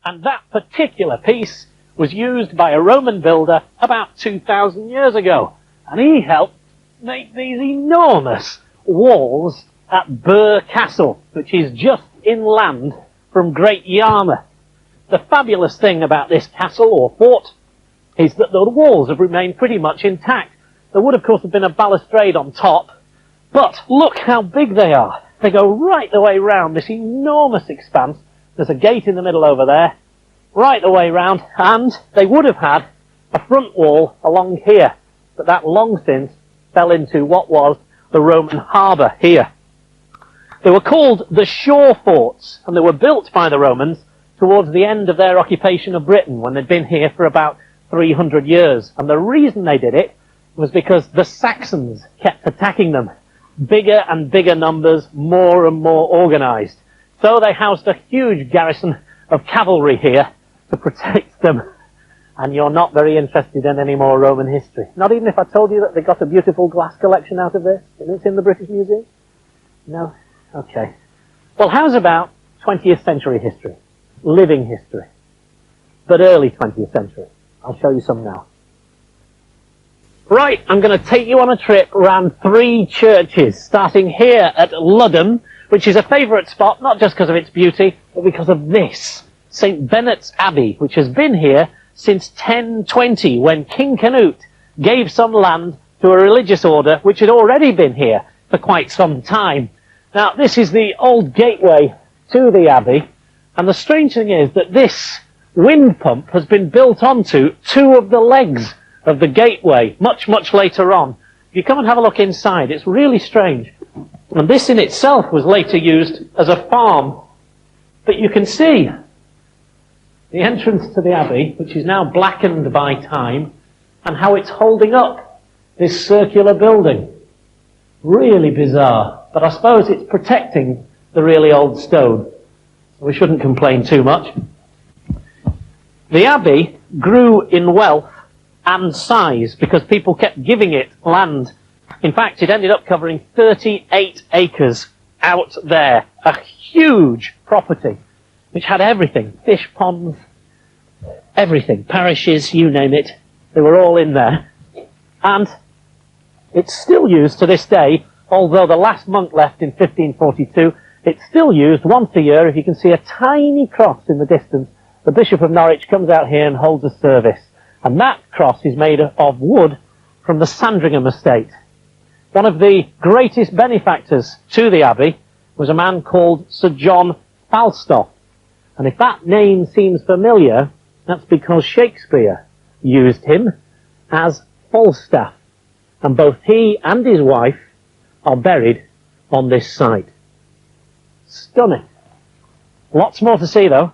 And that particular piece was used by a Roman builder about 2,000 years ago. And he helped make these enormous walls at Burr Castle, which is just inland from Great Yarmouth. The fabulous thing about this castle or fort is that the walls have remained pretty much intact. There would, of course, have been a balustrade on top, but look how big they are. They go right the way round this enormous expanse. There's a gate in the middle over there, right the way round, and they would have had a front wall along here, but that long since fell into what was the Roman harbour here. They were called the shore forts, and they were built by the Romans towards the end of their occupation of Britain, when they'd been here for about 300 years. And the reason they did it was because the Saxons kept attacking them. Bigger and bigger numbers, more and more organised. So they housed a huge garrison of cavalry here to protect them. And you're not very interested in any more Roman history. Not even if I told you that they got a beautiful glass collection out of this, and it's in the British Museum? No? Okay. Well, how's about 20th century history? Living history. But early 20th century. I'll show you some now. Right, I'm going to take you on a trip around 3 churches, starting here at Ludham, which is a favourite spot, not just because of its beauty, but because of this, St. Benet's Abbey, which has been here since 1020, when King Canute gave some land to a religious order which had already been here for quite some time. Now, this is the old gateway to the Abbey, and the strange thing is that this wind pump has been built onto 2 of the legs of the gateway much, much later on. If you come and have a look inside, it's really strange. And this in itself was later used as a farm. But you can see the entrance to the Abbey, which is now blackened by time, and how it's holding up this circular building. Really bizarre. But I suppose it's protecting the really old stone. We shouldn't complain too much. The Abbey grew in wealth and size because people kept giving it land. In fact, it ended up covering 38 acres out there. A huge property which had everything. Fish ponds, everything. Parishes, you name it. They were all in there. And it's still used to this day, although the last monk left in 1542. It's still used once a year. If you can see a tiny cross in the distance, the Bishop of Norwich comes out here and holds a service. And that cross is made of wood from the Sandringham estate. One of the greatest benefactors to the Abbey was a man called Sir John Falstaff. And if that name seems familiar, that's because Shakespeare used him as Falstaff. And both he and his wife are buried on this site. Stunning. Lots more to see though.